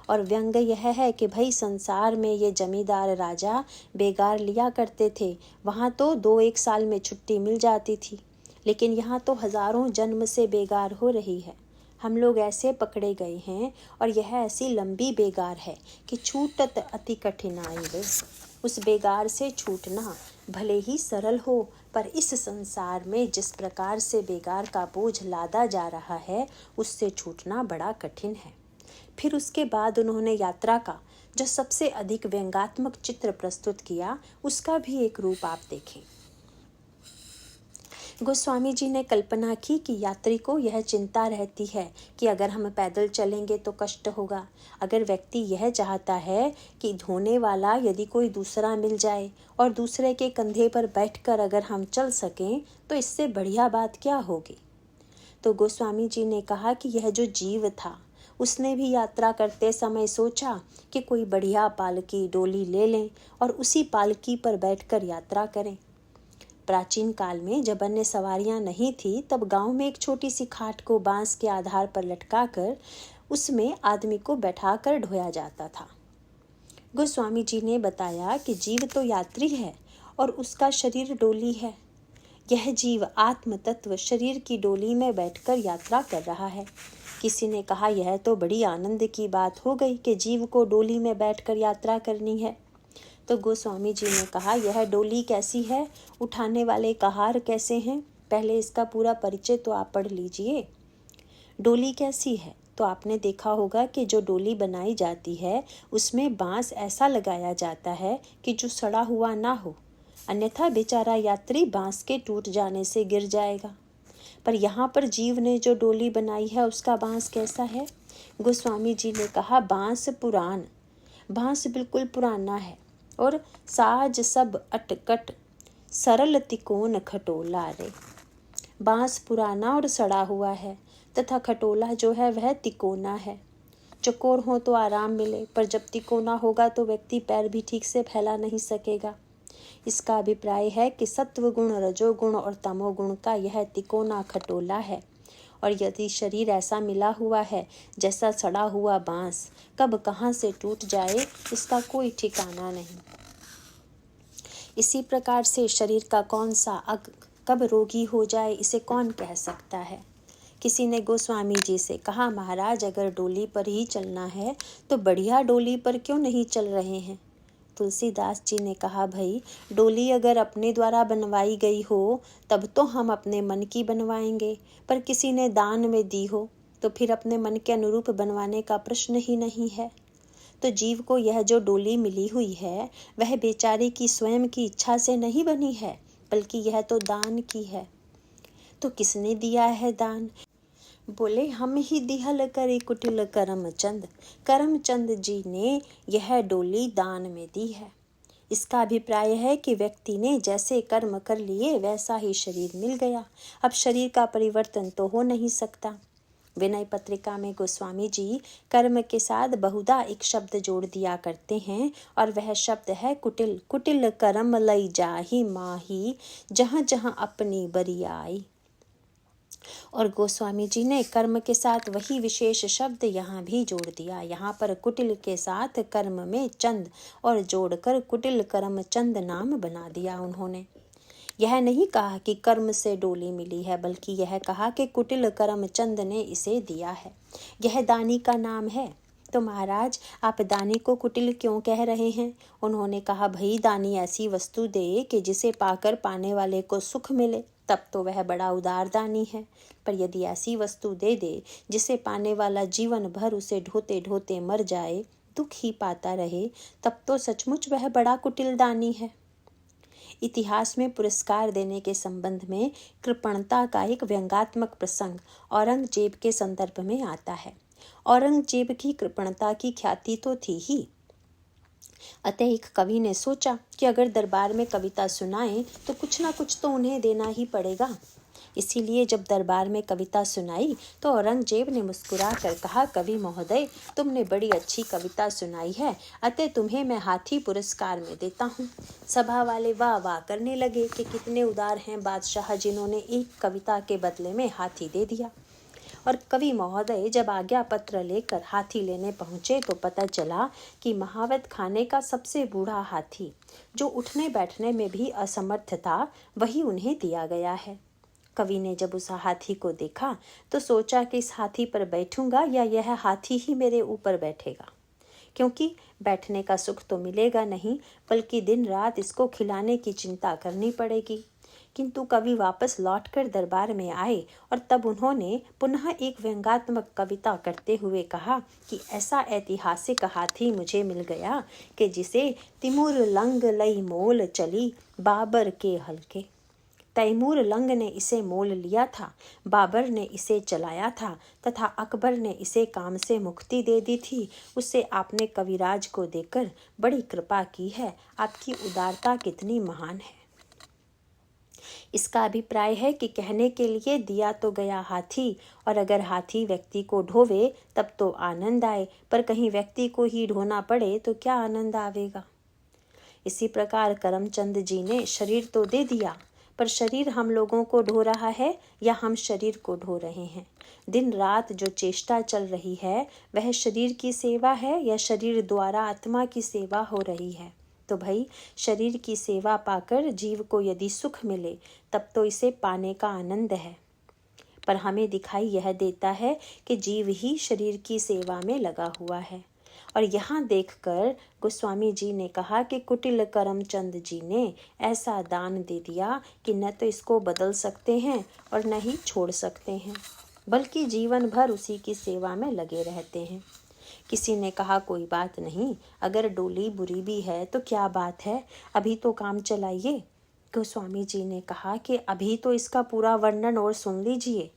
और व्यंग यह है कि भाई संसार में ये जमींदार राजा बेगार लिया करते थे, वहाँ तो 2-1 साल में छुट्टी मिल जाती थी, लेकिन यहाँ तो हजारों जन्म से बेगार हो रही है। हम लोग ऐसे पकड़े गए हैं और यह ऐसी लंबी बेगार है कि छूटत अति कठिनाई रे। उस बेगार से छूटना भले ही सरल हो पर इस संसार में जिस प्रकार से बेगार का बोझ लादा जा रहा है उससे छूटना बड़ा कठिन है। फिर उसके बाद उन्होंने यात्रा का जो सबसे अधिक व्यंग्यात्मक चित्र प्रस्तुत किया उसका भी एक रूप आप देखें। गोस्वामी जी ने कल्पना की कि यात्री को यह चिंता रहती है कि अगर हम पैदल चलेंगे तो कष्ट होगा। अगर व्यक्ति यह चाहता है कि धोने वाला यदि कोई दूसरा मिल जाए और दूसरे के कंधे पर बैठकर अगर हम चल सकें तो इससे बढ़िया बात क्या होगी। तो गोस्वामी जी ने कहा कि यह जो जीव था उसने भी यात्रा करते समय सोचा कि कोई बढ़िया पालकी डोली ले लें और उसी पालकी पर बैठकर यात्रा करें। प्राचीन काल में जब अन्य सवारियां नहीं थी तब गांव में एक छोटी सी खाट को बांस के आधार पर लटकाकर उसमें आदमी को बैठाकर ढोया जाता था। गोस्वामी जी ने बताया कि जीव तो यात्री है और उसका शरीर डोली है। यह जीव आत्म तत्व शरीर की डोली में बैठकर यात्रा कर रहा है। किसी ने कहा यह तो बड़ी आनंद की बात हो गई कि जीव को डोली में बैठकर यात्रा करनी है। तो गोस्वामी जी ने कहा यह डोली कैसी है, उठाने वाले कहार कैसे हैं, पहले इसका पूरा परिचय तो आप पढ़ लीजिए। डोली कैसी है तो आपने देखा होगा कि जो डोली बनाई जाती है उसमें बांस ऐसा लगाया जाता है कि जो सड़ा हुआ ना हो, अन्यथा बेचारा यात्री बांस के टूट जाने से गिर जाएगा। पर यहाँ पर जीव ने जो डोली बनाई है उसका बांस कैसा है। गोस्वामी जी ने कहा बांस पुरान, बांस बिल्कुल पुराना है और साज सब अटकट, सरल तिकोन खटोला रे। बांस पुराना और सड़ा हुआ है तथा खटोला जो है वह तिकोना है। चकोर हो तो आराम मिले पर जब तिकोना होगा तो व्यक्ति पैर भी ठीक से फैला नहीं सकेगा। इसका अभिप्राय है कि सत्व गुण, रजोगुण और तमोगुण का यह तिकोना खटोला है। और यदि शरीर ऐसा मिला हुआ है जैसा सड़ा हुआ बांस, कब कहाँ से टूट जाए इसका कोई ठिकाना नहीं। इसी प्रकार से शरीर का कौन सा अंग कब रोगी हो जाए इसे कौन कह सकता है। किसी ने गोस्वामी जी से कहा महाराज अगर डोली पर ही चलना है तो बढ़िया डोली पर क्यों नहीं चल रहे हैं। तुलसीदास जी ने कहा भाई डोली अगर अपने द्वारा बनवाई गई हो तब तो हम अपने मन की बनवाएंगे, पर किसी ने दान में दी हो तो फिर अपने मन के अनुरूप बनवाने का प्रश्न ही नहीं है। तो जीव को यह जो डोली मिली हुई है वह बेचारे की स्वयं की इच्छा से नहीं बनी है, बल्कि यह तो दान की है। तो किसने दिया है दान। बोले हम ही दिहल करे कुटिल करमचंद, करमचंद जी ने यह डोली दान में दी है। इसका अभिप्राय है कि व्यक्ति ने जैसे कर्म कर लिए वैसा ही शरीर मिल गया। अब शरीर का परिवर्तन तो हो नहीं सकता। विनय पत्रिका में गोस्वामी जी कर्म के साथ बहुधा एक शब्द जोड़ दिया करते हैं और वह शब्द है कुटिल। कुटिल कर्म लई जाहि माही, जहाँ जहाँ अपनी बरियाई। और गोस्वामी जी ने कर्म के साथ वही विशेष शब्द यहाँ भी जोड़ दिया। यहाँ पर कुटिल के साथ कर्म में चंद और जोड़कर कुटिल कर्म चंद नाम बना दिया उन्होंने। यह नहीं कहा कि कर्म से डोली मिली है, बल्कि यह कहा कि कुटिल कर्म चंद ने इसे दिया है, यह दानी का नाम है। तो महाराज, आप दानी को कुटिल क्यों कह रहे हैं? उन्होंने कहा, भाई दानी ऐसी वस्तु दे कि जिसे पाकर पाने वाले को सुख मिले, तब तो वह बड़ा उदार दानी है। पर यदि ऐसी वस्तु दे दे जिसे पाने वाला जीवन भर उसे ढोते ढोते मर जाए, दुख ही पाता रहे, तब तो सचमुच वह बड़ा कुटिल दानी है। इतिहास में पुरस्कार देने के संबंध में कृपणता का एक व्यंग्यात्मक प्रसंग औरंगजेब के संदर्भ में आता है। औरंगजेब की कृपणता की ख्याति तो थी ही, अतः एक कवि ने सोचा कि अगर दरबार में कविता सुनाएं तो कुछ ना कुछ तो उन्हें देना ही पड़ेगा। इसीलिए जब दरबार में कविता सुनाई तो औरंगजेब ने मुस्कुरा कर कहा, कवि महोदय, तुमने बड़ी अच्छी कविता सुनाई है, अतः तुम्हें मैं हाथी पुरस्कार में देता हूँ। सभा वाले वाह वाह करने लगे कि कितने उदार हैं बादशाह, जिन्होंने एक कविता के बदले में हाथी दे दिया। और कवि महोदय जब आज्ञा पत्र लेकर हाथी लेने पहुंचे तो पता चला कि महावत खाने का सबसे बूढ़ा हाथी, जो उठने बैठने में भी असमर्थ था, वही उन्हें दिया गया है। कवि ने जब उस हाथी को देखा तो सोचा कि इस हाथी पर बैठूंगा या यह हाथी ही मेरे ऊपर बैठेगा, क्योंकि बैठने का सुख तो मिलेगा नहीं, बल्कि दिन रात इसको खिलाने की चिंता करनी पड़ेगी। किंतु कवि वापस लौटकर दरबार में आए और तब उन्होंने पुनः एक व्यंग्यात्मक कविता करते हुए कहा कि ऐसा ऐतिहासिक हाथी मुझे मिल गया कि जिसे तिमूर लंग लई मोल चली बाबर के हल्के। तैमूर लंग ने इसे मोल लिया था, बाबर ने इसे चलाया था तथा अकबर ने इसे काम से मुक्ति दे दी थी। उससे आपने कविराज को देकर बड़ी कृपा की है। आपकी उदारता कितनी महान है। इसका अभिप्राय है कि कहने के लिए दिया तो गया हाथी, और अगर हाथी व्यक्ति को ढोवे तब तो आनंद आए, पर कहीं व्यक्ति को ही ढोना पड़े तो क्या आनंद आवेगा। इसी प्रकार करमचंद जी ने शरीर तो दे दिया, पर शरीर हम लोगों को ढो रहा है या हम शरीर को ढो रहे हैं। दिन रात जो चेष्टा चल रही है वह शरीर की सेवा है या शरीर द्वारा आत्मा की सेवा हो रही है। तो भाई, शरीर की सेवा पाकर जीव को यदि सुख मिले तब तो इसे पाने का आनंद है, पर हमें दिखाई यह देता है कि जीव ही शरीर की सेवा में लगा हुआ है। और यहाँ देखकर गोस्वामी जी ने कहा कि कुटिल करमचंद जी ने ऐसा दान दे दिया कि न तो इसको बदल सकते हैं और न ही छोड़ सकते हैं, बल्कि जीवन भर उसी की सेवा में लगे रहते हैं। किसी ने कहा, कोई बात नहीं, अगर डोली बुरी भी है तो क्या बात है, अभी तो काम चलाइए। गोस्वामी जी ने कहा कि अभी तो इसका पूरा वर्णन और सुन लीजिए,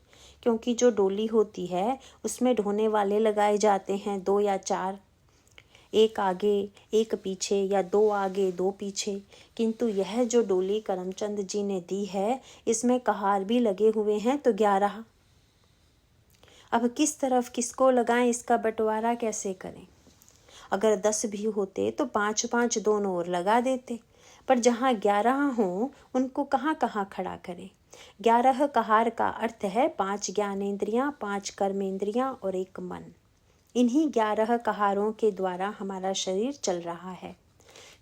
क्योंकि जो डोली होती है उसमें ढोने वाले लगाए जाते हैं 2 या 4, एक आगे एक पीछे या 2 आगे 2 पीछे। किंतु यह जो डोली करमचंद जी ने दी है इसमें कहार भी लगे हुए हैं तो 11। अब किस तरफ किसको लगाएं, इसका बंटवारा कैसे करें। अगर 10 भी होते तो 5-5 दोनों ओर लगा देते, पर जहाँ 11 हों उनको कहाँ कहाँ खड़ा करें। 11 कहार का अर्थ है 5 ज्ञानेंद्रियां, 5 कर्मेंद्रियां और 1 मन। इन्हीं 11 कहारों के द्वारा हमारा शरीर चल रहा है।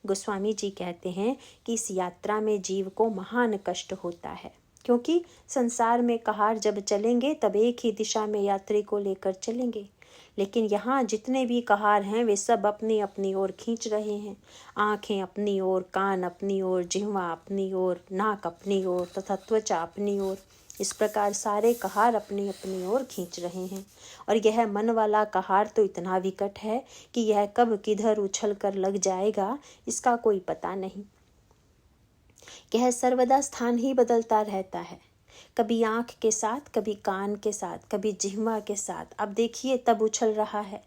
गोस्वामी जी कहते हैं कि इस यात्रा में जीव को महान कष्ट होता है, क्योंकि संसार में कहार जब चलेंगे तब एक ही दिशा में यात्री को लेकर चलेंगे, लेकिन यहाँ जितने भी कहार हैं वे सब अपनी अपनी ओर खींच रहे हैं। आँखें अपनी ओर, कान अपनी ओर, जिह्वा अपनी ओर, नाक अपनी ओर तथा त्वचा अपनी ओर। इस प्रकार सारे कहार अपनी अपनी ओर खींच रहे हैं। और यह मन वाला कहार तो इतना विकट है कि यह कब किधर उछल कर लग जाएगा इसका कोई पता नहीं। यह सर्वदा स्थान ही बदलता रहता है, कभी आँख के साथ, कभी कान के साथ, कभी जिह्वा के साथ। अब देखिए तब उछल रहा है।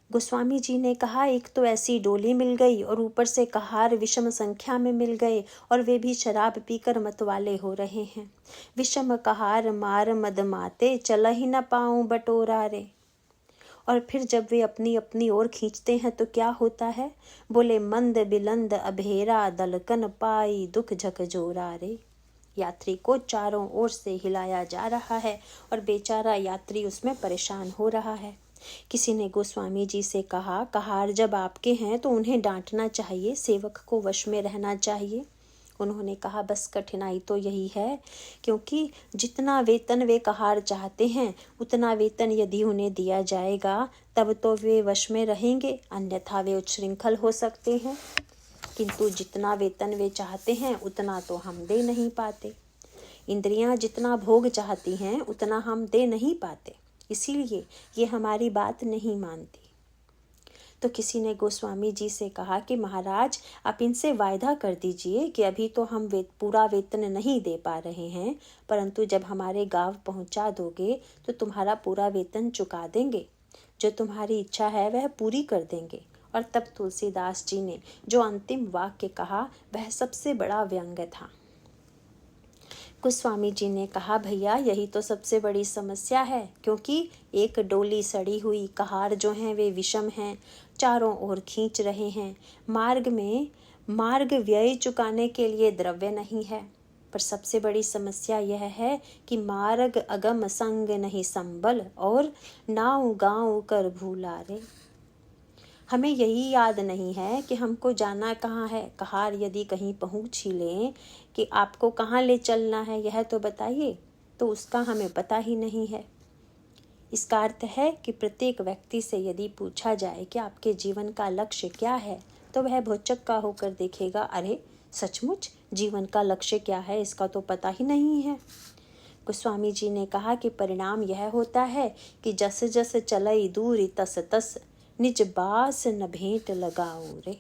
गोस्वामी जी ने कहा, एक तो ऐसी डोली मिल गई और ऊपर से कहार विषम संख्या में मिल गए, और वे भी शराब पीकर मतवाले हो रहे हैं। विषम कहार मार मद माते, चल ही न पाऊं बटोरा रे। और फिर जब वे अपनी अपनी ओर खींचते हैं तो क्या होता है, बोले मंद बिलंद अभेरा दलकन पाई दुख झकझोरा रे। यात्री को चारों ओर से हिलाया जा रहा है और बेचारा यात्री उसमें परेशान हो रहा है। किसी ने गोस्वामी जी से कहा, कहार जब आपके हैं तो उन्हें डांटना चाहिए, सेवक को वश में रहना चाहिए। उन्होंने कहा, बस कठिनाई तो यही है, क्योंकि जितना वेतन वे कहार चाहते हैं उतना वेतन यदि उन्हें दिया जाएगा तब तो वे वश में रहेंगे, अन्यथा वे उच्छृंखल हो सकते हैं। किंतु जितना वेतन वे चाहते हैं उतना तो हम दे नहीं पाते। इंद्रियां जितना भोग चाहती हैं उतना हम दे नहीं पाते, इसीलिए ये हमारी बात नहीं मानती। तो किसी ने गोस्वामी जी से कहा कि महाराज, आप इनसे वायदा कर दीजिए कि अभी तो हम पूरा वेतन नहीं दे पा रहे हैं, परंतु जब हमारे गांव पहुंचा दोगे तो तुम्हारा पूरा वेतन चुका देंगे, जो तुम्हारी इच्छा है वह पूरी कर देंगे। और तब तुलसीदास जी ने जो अंतिम वाक्य कहा वह सबसे बड़ा व्यंग था। गोस्वामी जी ने कहा, भैया यही तो सबसे बड़ी समस्या है, क्योंकि एक डोली सड़ी हुई कहार जो हैं वे विषम हैं, चारों ओर खींच रहे हैं। मार्ग व्यय चुकाने के लिए द्रव्य नहीं है, पर सबसे बड़ी समस्या यह है कि मार्ग अगम संग नहीं संबल और नाव गाँव कर भूला रे। हमें यही याद नहीं है कि हमको जाना कहाँ है। कहार यदि कहीं पहुँच ही लें कि आपको कहाँ ले चलना है यह तो बताइए, तो उसका हमें पता ही नहीं है। इसका अर्थ है कि प्रत्येक व्यक्ति से यदि पूछा जाए कि आपके जीवन का लक्ष्य क्या है, तो वह भौचक्का होकर देखेगा, अरे सचमुच जीवन का लक्ष्य क्या है, इसका तो पता ही नहीं है। गोस्वामी जी ने कहा कि परिणाम यह होता है कि जस जस चलई दूर तस तस निज बास न भेंट लगाओ रे।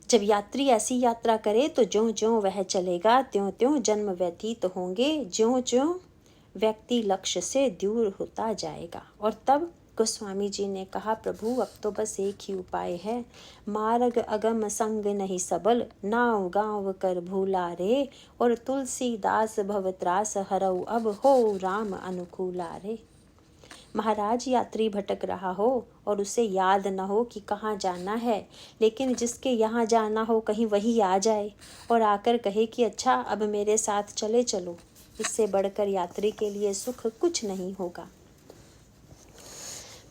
जब यात्री ऐसी यात्रा करे तो ज्यों ज्यों वह चलेगा त्यों त्यों जन्म व्यतीत होंगे, ज्यों ज्यों व्यक्ति लक्ष्य से दूर होता जाएगा। और तब गोस्वामी जी ने कहा, प्रभु अब तो बस एक ही उपाय है, मार्ग अगम संग नहीं सबल, नाव गाँव कर भूला रे, और तुलसीदास भवत्रास हरऊ अब हो राम अनुकूला रे। महाराज, यात्री भटक रहा हो और उसे याद न हो कि कहाँ जाना है, लेकिन जिसके यहाँ जाना हो कहीं वही आ जाए और आकर कहे कि अच्छा अब मेरे साथ चले चलो, इससे बढ़कर यात्री के लिए सुख कुछ नहीं होगा।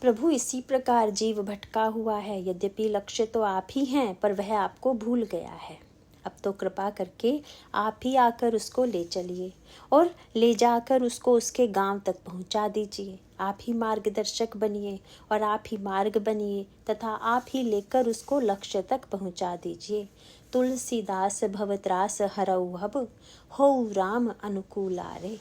प्रभु, इसी प्रकार जीव भटका हुआ है, यद्यपि लक्ष्य तो आप ही हैं, पर वह आपको भूल गया है। अब तो कृपा करके आप ही आकर उसको ले चलिए और ले जाकर उसको उसके गांव तक पहुंचा दीजिए। आप ही मार्गदर्शक बनिए और आप ही मार्ग बनिए तथा आप ही लेकर उसको लक्ष्य तक पहुंचा दीजिए। तुलसीदास भवत्रास हरऊ हब हो राम अनुकूला रे।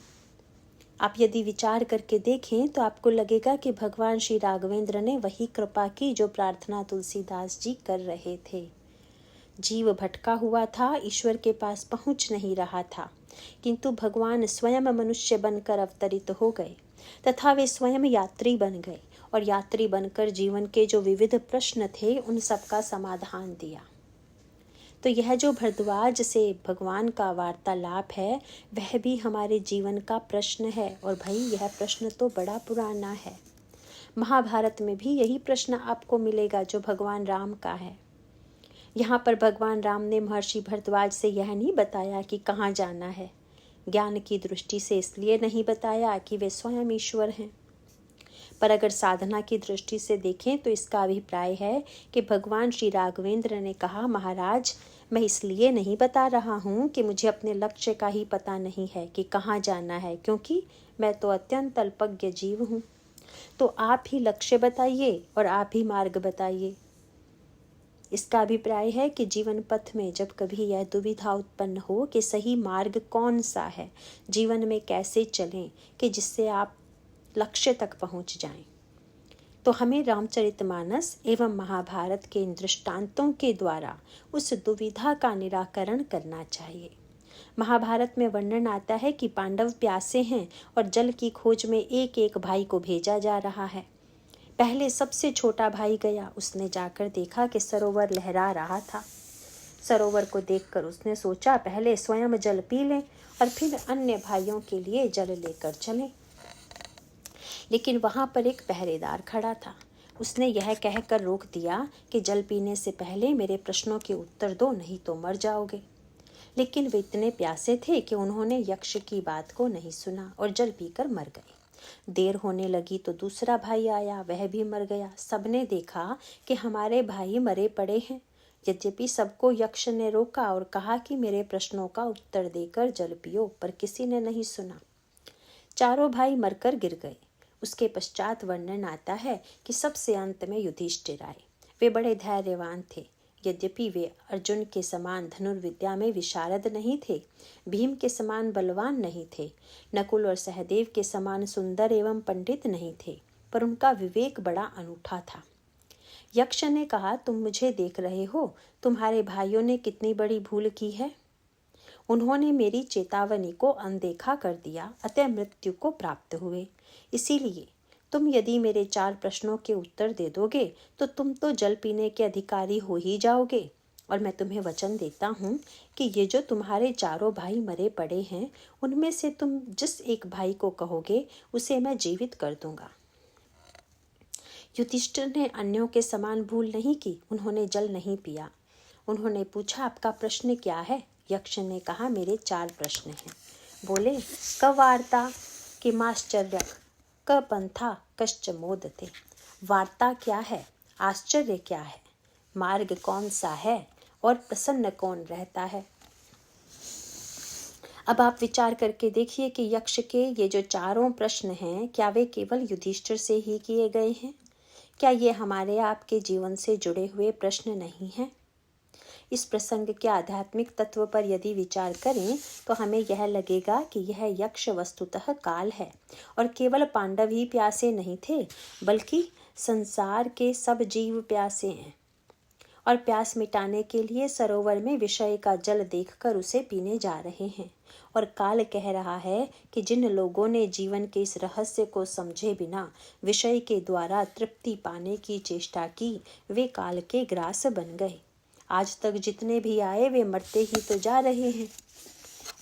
आप यदि विचार करके देखें तो आपको लगेगा कि भगवान श्री राघवेंद्र ने वही कृपा की जो प्रार्थना तुलसीदास जी कर रहे थे। जीव भटका हुआ था, ईश्वर के पास पहुंच नहीं रहा था, किंतु भगवान स्वयं मनुष्य बनकर अवतरित हो गए तथा वे स्वयं यात्री बन गए और यात्री बनकर जीवन के जो विविध प्रश्न थे उन सब का समाधान दिया। तो यह जो भरद्वाज से भगवान का वार्तालाप है वह भी हमारे जीवन का प्रश्न है। और भाई, यह प्रश्न तो बड़ा पुराना है। महाभारत में भी यही प्रश्न आपको मिलेगा जो भगवान राम का है। यहाँ पर भगवान राम ने महर्षि भरद्वाज से यह नहीं बताया कि कहाँ जाना है। ज्ञान की दृष्टि से इसलिए नहीं बताया कि वे स्वयं ईश्वर हैं, पर अगर साधना की दृष्टि से देखें तो इसका अभिप्राय है कि भगवान श्री राघवेंद्र ने कहा, महाराज मैं इसलिए नहीं बता रहा हूँ कि मुझे अपने लक्ष्य का ही पता नहीं है कि कहाँ जाना है, क्योंकि मैं तो अत्यंत अल्पज्ञ जीव हूँ। तो आप ही लक्ष्य बताइए और आप ही मार्ग बताइए। इसका अभिप्राय है कि जीवन पथ में जब कभी यह दुविधा उत्पन्न हो कि सही मार्ग कौन सा है, जीवन में कैसे चलें कि जिससे आप लक्ष्य तक पहुंच जाएं, तो हमें रामचरितमानस एवं महाभारत के इन दृष्टांतों के द्वारा उस दुविधा का निराकरण करना चाहिए। महाभारत में वर्णन आता है कि पांडव प्यासे हैं और जल की खोज में एक एक भाई को भेजा जा रहा है। पहले सबसे छोटा भाई गया, उसने जाकर देखा कि सरोवर लहरा रहा था। सरोवर को देखकर उसने सोचा पहले स्वयं जल पी लें और फिर अन्य भाइयों के लिए जल लेकर चलें। लेकिन वहां पर एक पहरेदार खड़ा था। उसने यह कहकर रोक दिया कि जल पीने से पहले मेरे प्रश्नों के उत्तर दो, नहीं तो मर जाओगे। लेकिन वे इतने प्यासे थे कि उन्होंने यक्ष की बात को नहीं सुना और जल पीकर मर गए। देर होने लगी तो दूसरा भाई आया, वह भी मर गया। सबने देखा कि हमारे भाई मरे पड़े हैं। यद्यपि सबको यक्ष ने रोका और कहा कि मेरे प्रश्नों का उत्तर देकर जल पियो, पर किसी ने नहीं सुना। चारों भाई मरकर गिर गए। उसके पश्चात वर्णन आता है कि सबसे अंत में युधिष्ठिर आए। वे बड़े धैर्यवान थे। यद्यपि वे अर्जुन के समान धनुर्विद्या में विशारद नहीं थे, भीम के समान बलवान नहीं थे, नकुल और सहदेव के समान सुंदर एवं पंडित नहीं थे, पर उनका विवेक बड़ा अनूठा था। यक्ष ने कहा, तुम मुझे देख रहे हो, तुम्हारे भाइयों ने कितनी बड़ी भूल की है। उन्होंने मेरी चेतावनी को अनदेखा कर दिया, अतः मृत्यु को प्राप्त हुए। इसीलिए तुम यदि मेरे 4 प्रश्नों के उत्तर दे दोगे तो तुम तो जल पीने के अधिकारी हो ही जाओगे। और मैं तुम्हें वचन देता हूँ कि ये जो तुम्हारे चारों भाई मरे पड़े हैं, उनमें से तुम जिस एक भाई को कहोगे उसे मैं जीवित कर दूंगा। युधिष्ठिर ने अन्यों के समान भूल नहीं की। उन्होंने जल नहीं पिया। उन्होंने पूछा, आपका प्रश्न क्या है? यक्ष ने कहा, मेरे 4 प्रश्न हैं। बोले, क वार्ता किमाश्चर्य, क पंथा कश्च मोदते। वार्ता क्या है, आश्चर्य क्या है, मार्ग कौन सा है और प्रसन्न कौन रहता है। अब आप विचार करके देखिए कि यक्ष के ये जो चारों प्रश्न हैं, क्या वे केवल युधिष्ठिर से ही किए गए हैं? क्या ये हमारे आपके जीवन से जुड़े हुए प्रश्न नहीं हैं? इस प्रसंग के आध्यात्मिक तत्व पर यदि विचार करें तो हमें यह लगेगा कि यह यक्ष वस्तुतः काल है और केवल पांडव ही प्यासे नहीं थे, बल्कि संसार के सब जीव प्यासे हैं और प्यास मिटाने के लिए सरोवर में विषय का जल देखकर उसे पीने जा रहे हैं। और काल कह रहा है कि जिन लोगों ने जीवन के इस रहस्य को समझे बिना विषय के द्वारा तृप्ति पाने की चेष्टा की, वे काल के ग्रास बन गए। आज तक जितने भी आए वे मरते ही तो जा रहे हैं।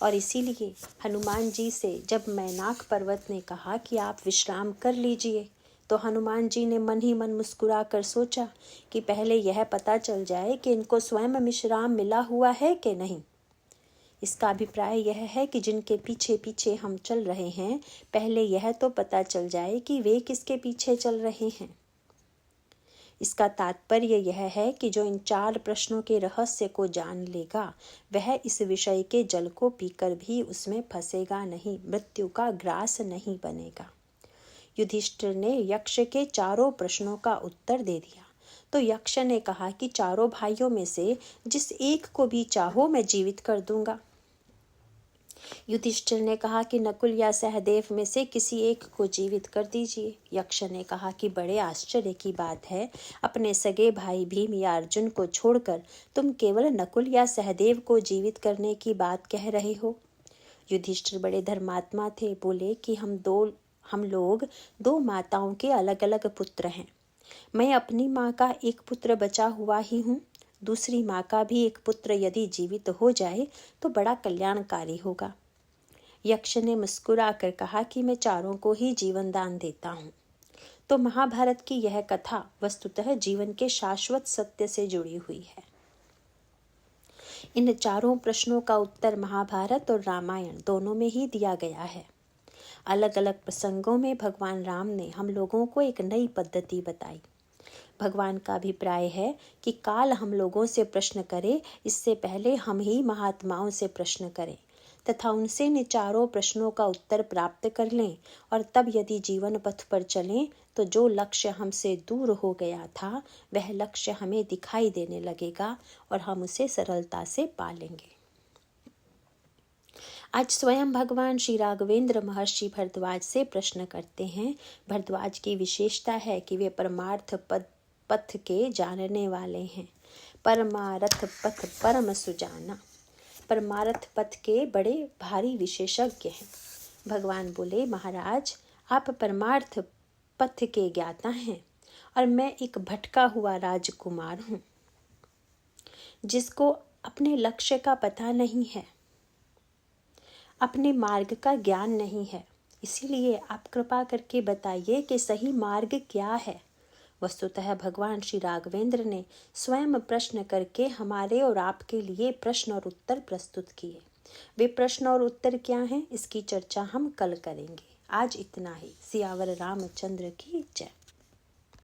और इसीलिए हनुमान जी से जब मैनाक पर्वत ने कहा कि आप विश्राम कर लीजिए, तो हनुमान जी ने मन ही मन मुस्कुरा कर सोचा कि पहले यह पता चल जाए कि इनको स्वयं विश्राम मिला हुआ है कि नहीं। इसका अभिप्राय यह है कि जिनके पीछे पीछे हम चल रहे हैं, पहले यह तो पता चल जाए कि वे किसके पीछे चल रहे हैं। इसका तात्पर्य यह है कि जो इन 4 प्रश्नों के रहस्य को जान लेगा, वह इस विषय के जल को पीकर भी उसमें फंसेगा नहीं, मृत्यु का ग्रास नहीं बनेगा। युधिष्ठिर ने यक्ष के 4 प्रश्नों का उत्तर दे दिया तो यक्ष ने कहा कि चारों भाइयों में से जिस एक को भी चाहो मैं जीवित कर दूंगा। युधिष्ठिर ने कहा कि नकुल या सहदेव में से किसी एक को जीवित कर दीजिए। यक्ष ने कहा कि बड़े आश्चर्य की बात है, अपने सगे भाई भीम या अर्जुन को छोड़कर तुम केवल नकुल या सहदेव को जीवित करने की बात कह रहे हो। युधिष्ठिर बड़े धर्मात्मा थे। बोले कि हम लोग 2 माताओं के अलग अलग पुत्र हैं। मैं अपनी माँ का एक पुत्र बचा हुआ ही हूँ। दूसरी माँ का भी एक पुत्र यदि जीवित हो जाए तो बड़ा कल्याणकारी होगा। यक्ष ने मुस्कुरा कर कहा कि मैं चारों को ही जीवन दान देता हूँ। तो महाभारत की यह कथा वस्तुतः जीवन के शाश्वत सत्य से जुड़ी हुई है। इन 4 प्रश्नों का उत्तर महाभारत और रामायण दोनों में ही दिया गया है। अलग अलग प्रसंगों में भगवान राम ने हम लोगों को एक नई पद्धति बताई। भगवान का अभिप्राय है कि काल हम लोगों से प्रश्न करे, इससे पहले हम ही महात्माओं से प्रश्न करें तथा उनसे इन 4 प्रश्नों का उत्तर प्राप्त कर लें, और तब यदि जीवन पथ पर चलें तो जो लक्ष्य हमसे दूर हो गया था वह लक्ष्य हमें दिखाई देने लगेगा और हम उसे सरलता से पा लेंगे। आज स्वयं भगवान श्री राघवेंद्र महर्षि भरद्वाज से प्रश्न करते हैं। भरद्वाज की विशेषता है कि वे परमार्थ पथ के जानने वाले हैं। परमारथ पथ परम सुजाना, परमार्थ पथ के बड़े भारी विशेषज्ञ हैं। भगवान बोले, महाराज आप परमार्थ पथ के ज्ञाता हैं और मैं एक भटका हुआ राजकुमार हूँ जिसको अपने लक्ष्य का पता नहीं है, अपने मार्ग का ज्ञान नहीं है। इसीलिए आप कृपा करके बताइए कि सही मार्ग क्या है, वस्तुतः भगवान श्री राघवेंद्र ने स्वयं प्रश्न करके हमारे और आपके लिए प्रश्न और उत्तर प्रस्तुत किए। वे प्रश्न और उत्तर क्या हैं, इसकी चर्चा हम कल करेंगे। आज इतना ही। सियावर रामचंद्र की जय।